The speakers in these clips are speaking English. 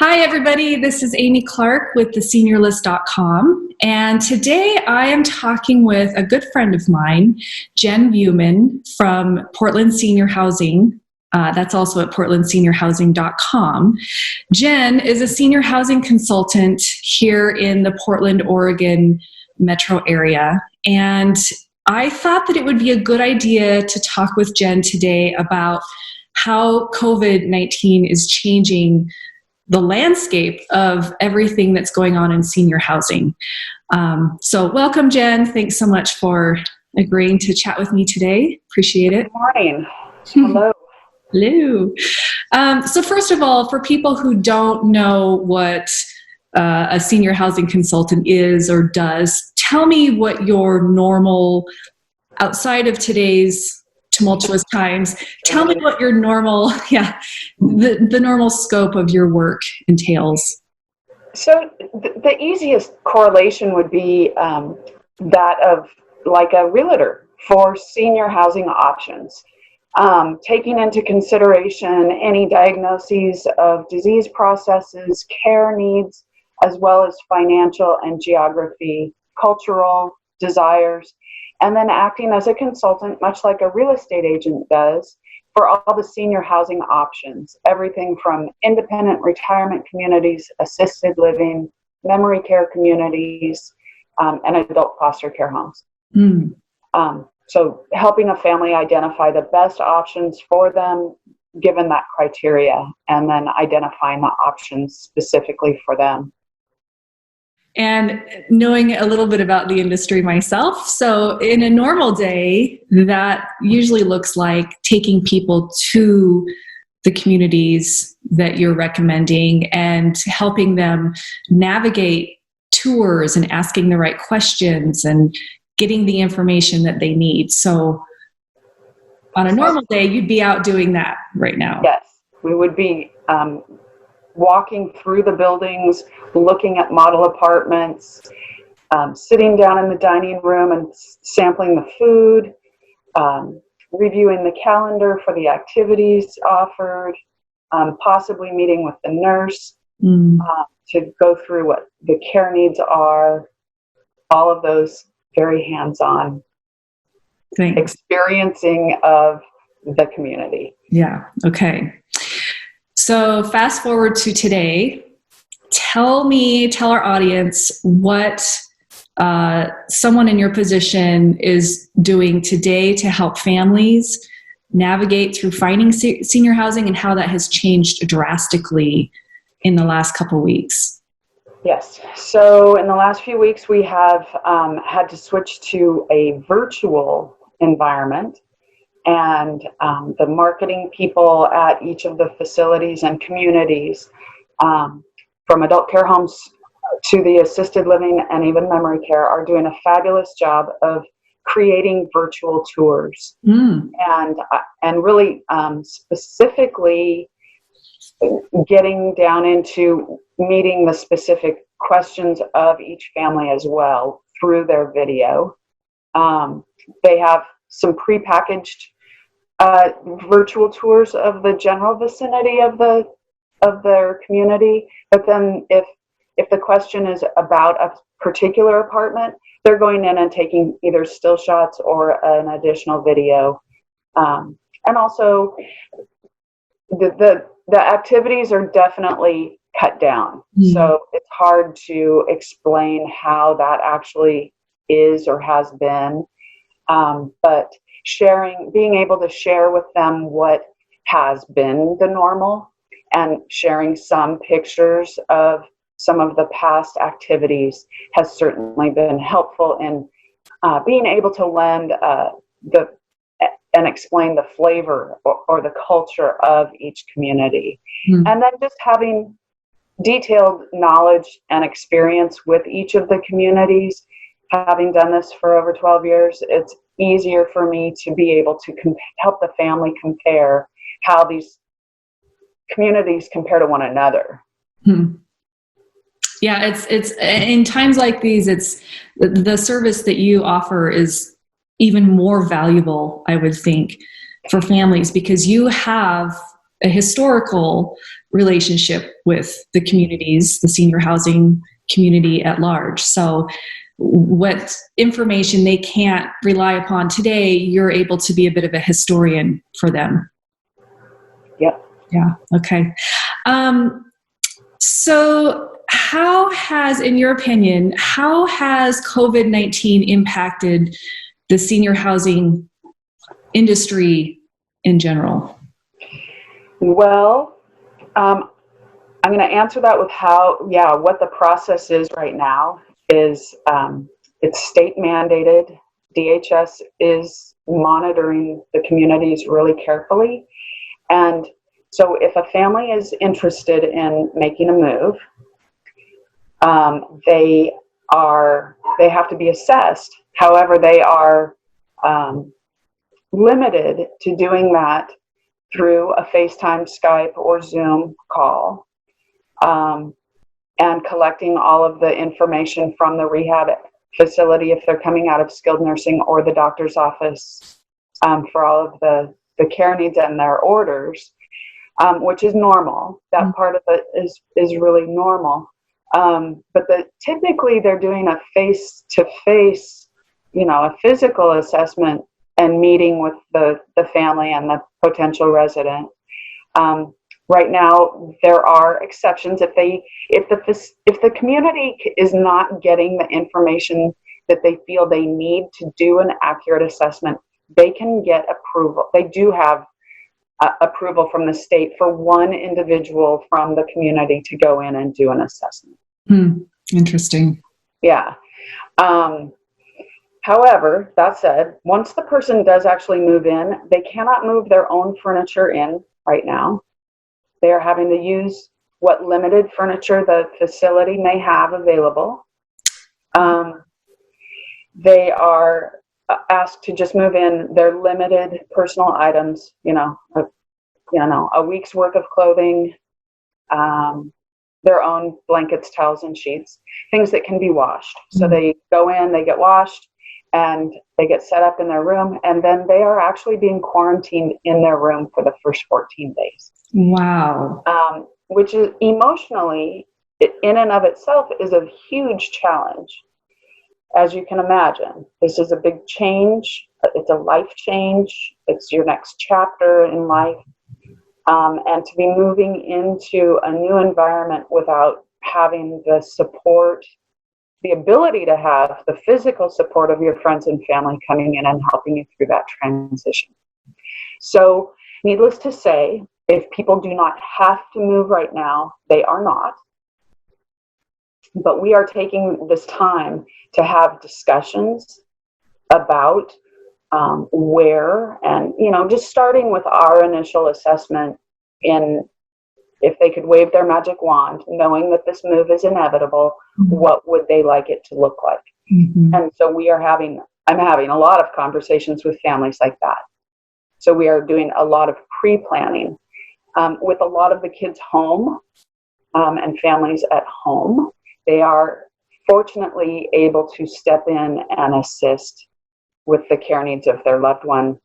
Hi, everybody. This is Amie Clark with theseniorlist.com. And today I am talking with a good friend of mine, Jen Buman from Portland Senior Housing. That's also at portlandseniorhousing.com. Jen is a senior housing consultant here in the Portland, Oregon metro area. And I thought that it would be a good idea to talk with Jen today about how COVID-19 is changing the landscape of everything that's going on in senior housing. So welcome, Jen. Thanks so much for agreeing to chat with me today. Appreciate it. Good morning. Hello. Hello. So first of all, for people who don't know what a senior housing consultant is or does, tell me what your normal, outside of today's tumultuous times, tell me what your normal, the normal scope of your work entails. So the easiest correlation would be that of like a realtor for senior housing options, taking into consideration any diagnoses of disease processes, care needs, as well as financial and geography, cultural desires, and then acting as a consultant, much like a real estate agent does, for all the senior housing options, everything from independent retirement communities, assisted living, memory care communities, and adult foster care homes. So helping a family identify the best options for them, given that criteria, and then identifying the options specifically for them. And knowing a little bit about the industry myself, so in a normal day, that usually looks like taking people to the communities that you're recommending and helping them navigate tours and asking the right questions and getting the information that they need. So on a normal day, you'd be out doing that right now. Yes, we would be walking through the buildings, looking at model apartments, sitting down in the dining room and sampling the food, reviewing the calendar for the activities offered, possibly meeting with the nurse to go through what the care needs are, all of those very hands-on experiencing of the community. Yeah, okay. So fast forward to today, tell our audience what someone in your position is doing today to help families navigate through finding senior housing and how that has changed drastically in the last couple weeks. Yes. So in the last few weeks, we have had to switch to a virtual environment. And the marketing people at each of the facilities and communities, from adult care homes to the assisted living and even memory care, are doing a fabulous job of creating virtual tours and really specifically getting down into meeting the specific questions of each family as well through their video. They have some prepackaged virtual tours of the general vicinity of their community, but then if the question is about a particular apartment, they're going in and taking either still shots or an additional video. And also the activities are definitely cut down. So it's hard to explain how that actually is or has been, but being able to share with them what has been the normal and sharing some pictures of some of the past activities has certainly been helpful in being able to lend and explain the flavor or the culture of each community. And then just having detailed knowledge and experience with each of the communities. Having done this for over 12 years, it's easier for me to be able to help the family compare how these communities compare to one another. Yeah, it's in times like these, it's the service that you offer is even more valuable, I would think, for families, because you have a historical relationship with the communities, the senior housing community at large. So what information they can't rely upon today, you're able to be a bit of a historian for them. Yep. Yeah. Okay. So how has, in your opinion, how has COVID-19 impacted the senior housing industry in general? Well, I'm going to answer that with what the process is right now is it's state mandated. DHS is monitoring the communities really carefully. And so if a family is interested in making a move, they have to be assessed. However, they are limited to doing that through a FaceTime, Skype, or Zoom call, and collecting all of the information from the rehab facility if they're coming out of skilled nursing or the doctor's office for all of the care needs and their orders, which is normal. That part of it is really normal. But typically they're doing a face-to-face, a physical assessment and meeting with the family and the potential resident. Right now, there are exceptions. If the community is not getting the information that they feel they need to do an accurate assessment, they can get approval. They do have approval from the state for one individual from the community to go in and do an assessment. Interesting. Yeah. However, that said, once the person does actually move in, they cannot move their own furniture in right now. They are having to use what limited furniture the facility may have available. They are asked to just move in their limited personal items, a week's worth of clothing, their own blankets, towels, and sheets, things that can be washed. So they go in, they get washed, and they get set up in their room, and then they are actually being quarantined in their room for the first 14 days. Wow. Which is emotionally, in and of itself, is a huge challenge. As you can imagine, this is a big change. It's a life change. It's your next chapter in life. And to be moving into a new environment without having the support, the ability to have the physical support of your friends and family coming in and helping you through that transition. So, needless to say, if people do not have to move right now, they are not. But we are taking this time to have discussions about where, and just starting with our initial assessment in if they could wave their magic wand, knowing that this move is inevitable, what would they like it to look like? And so I'm having a lot of conversations with families like that. So we are doing a lot of pre-planning with a lot of the kids home and families at home. They are fortunately able to step in and assist with the care needs of their loved one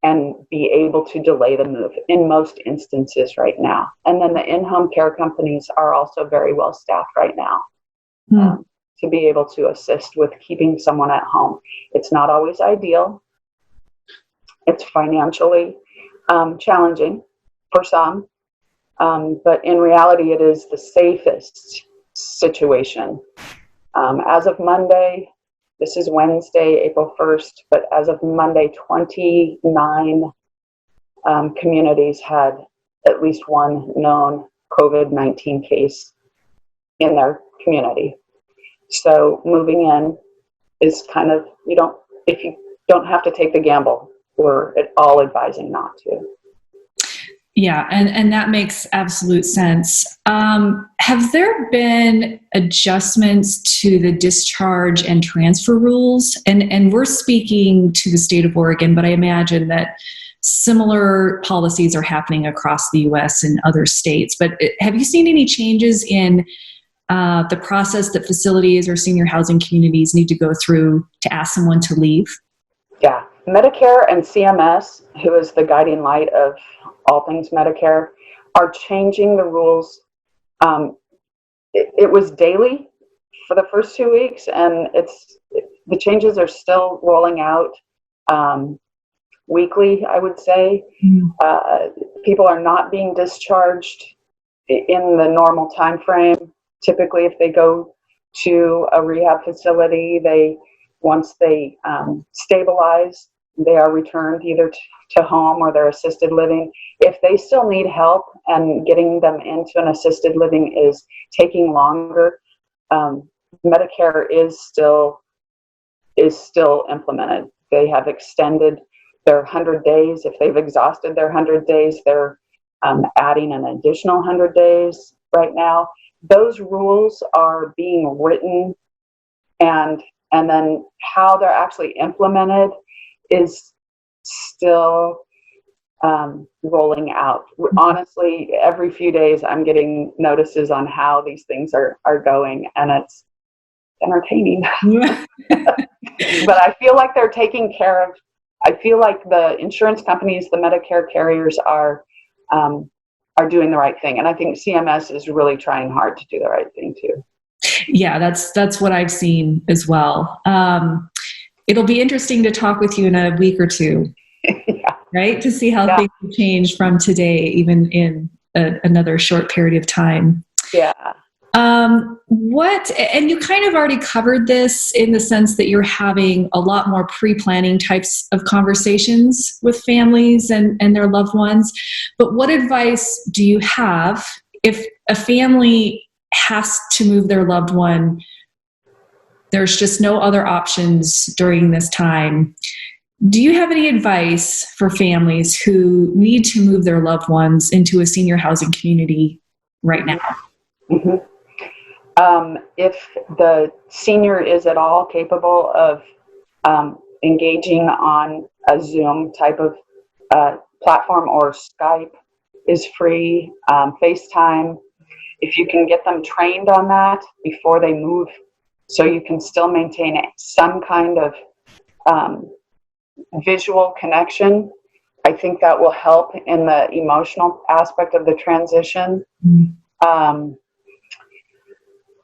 and be able to delay the move in most instances right now. And then the in-home care companies are also very well staffed right now to be able to assist with keeping someone at home. It's not always ideal. It's financially challenging for some, but in reality, it is the safest situation. As of Monday, this is Wednesday, April 1st, but as of Monday, 29 communities had at least one known COVID-19 case in their community. So moving in is kind of, if you don't have to take the gamble, we're all advising not to. Yeah, and that makes absolute sense. Have there been adjustments to the discharge and transfer rules? And we're speaking to the state of Oregon, but I imagine that similar policies are happening across the U.S. and other states. But have you seen any changes in the process that facilities or senior housing communities need to go through to ask someone to leave? Yeah, Medicare and CMS, who is the guiding light of all things Medicare, are changing the rules. It was daily for the first 2 weeks, and the changes are still rolling out weekly, I would say. People are not being discharged in the normal time frame. Typically, if they go to a rehab facility, once they stabilize, they are returned either to home or their assisted living. If they still need help and getting them into an assisted living is taking longer, Medicare is still implemented. They have extended their 100 days. If they've exhausted their 100 days, they're adding an additional 100 days right now. Those rules are being written, and then how they're actually implemented is still rolling out. Honestly, every few days I'm getting notices on how these things are going, and it's entertaining. But I feel like they're taking care of, I feel like the insurance companies, the Medicare carriers are doing the right thing. And I think CMS is really trying hard to do the right thing too. Yeah, that's what I've seen as well. It'll be interesting to talk with you in a week or two, yeah. Right? To see how things have changed from today, even in another short period of time. Yeah. And you kind of already covered this in the sense that you're having a lot more pre-planning types of conversations with families and their loved ones. But what advice do you have if a family has to move their loved one? There's just no other options during this time. Do you have any advice for families who need to move their loved ones into a senior housing community right now? Mm-hmm. If the senior is at all capable of engaging on a Zoom type of platform, or Skype is free, FaceTime, if you can get them trained on that before they move, so you can still maintain some kind of visual connection, I think that will help in the emotional aspect of the transition. Mm-hmm.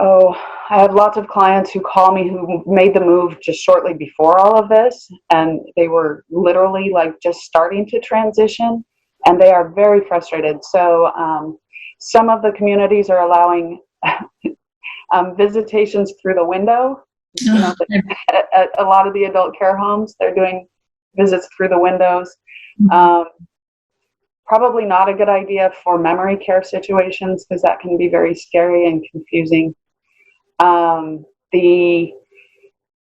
I have lots of clients who call me who made the move just shortly before all of this, and they were literally like just starting to transition, and they are very frustrated. So some of the communities are allowing visitations through the window. You know, at a lot of the adult care homes, they're doing visits through the windows. Probably not a good idea for memory care situations, because that can be very scary and confusing.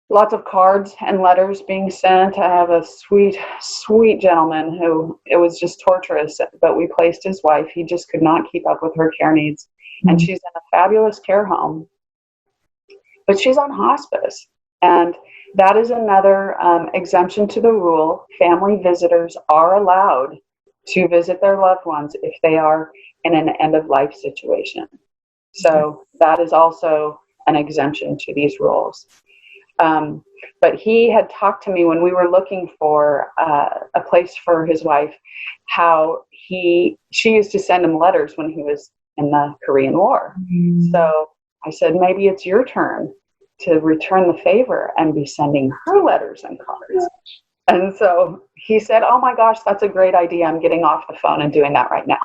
Lots of cards and letters being sent. I have a sweet gentleman who, it was just torturous, but we placed his wife. He just could not keep up with her care needs. Mm-hmm. And she's in a fabulous care home, but she's on hospice. And that is another exemption to the rule. Family visitors are allowed to visit their loved ones if they are in an end-of-life situation. So that is also an exemption to these rules. But he had talked to me when we were looking for a place for his wife, how she used to send him letters when he was in the Korean War. Mm. So I said, maybe it's your turn to return the favor and be sending her letters and cards. And so he said, oh my gosh, that's a great idea. I'm getting off the phone and doing that right now.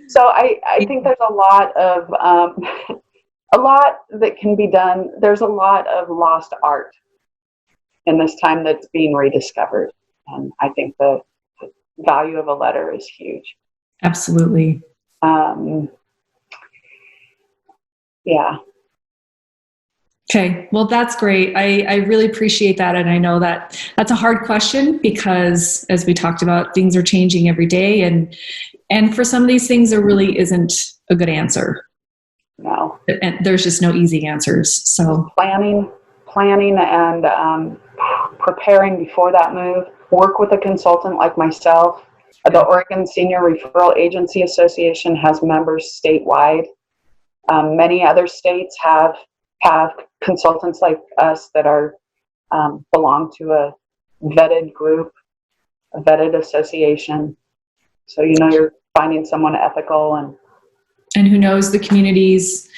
So I think there's a lot that can be done. There's a lot of lost art in this time that's being rediscovered. And I think the value of a letter is huge. Absolutely. Yeah. Okay. Well, that's great. I really appreciate that. And I know that that's a hard question because, as we talked about, things are changing every day. And for some of these things, there really isn't a good answer. No. And there's just no easy answers. So planning and preparing before that move. Work with a consultant like myself. The Oregon Senior Referral Agency Association has members statewide. Many other states have consultants like us that are belong to a vetted group, a vetted association. So you're finding someone ethical and who knows the communities.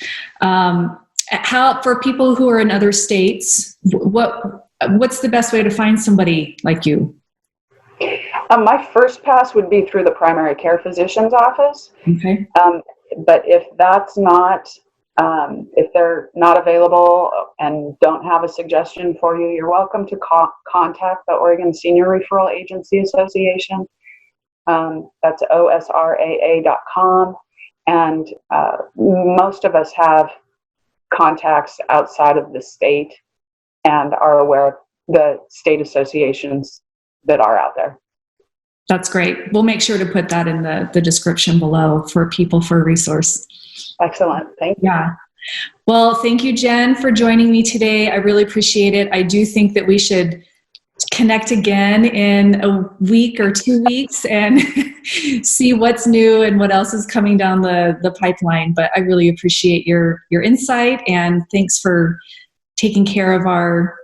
How, for people who are in other states, what's the best way to find somebody like you? My first pass would be through the primary care physician's office. Okay. But if that's not, if they're not available and don't have a suggestion for you, you're welcome to contact the Oregon Senior Referral Agency Association. That's osraa.com. And most of us have contacts outside of the state and are aware of the state associations that are out there. That's great. We'll make sure to put that in the description below for people for a resource. Excellent. Thank you. Yeah. Well, thank you, Jen, for joining me today. I really appreciate it. I do think that we should connect again in a week or 2 weeks and see what's new and what else is coming down the pipeline. But I really appreciate your insight, and thanks for taking care of our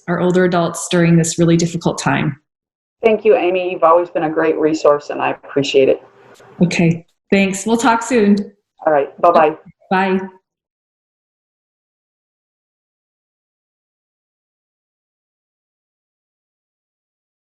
older adults during this really difficult time. Thank you, Amy. You've always been a great resource, and I appreciate it. Okay, thanks. We'll talk soon. All right. Bye-bye. Bye.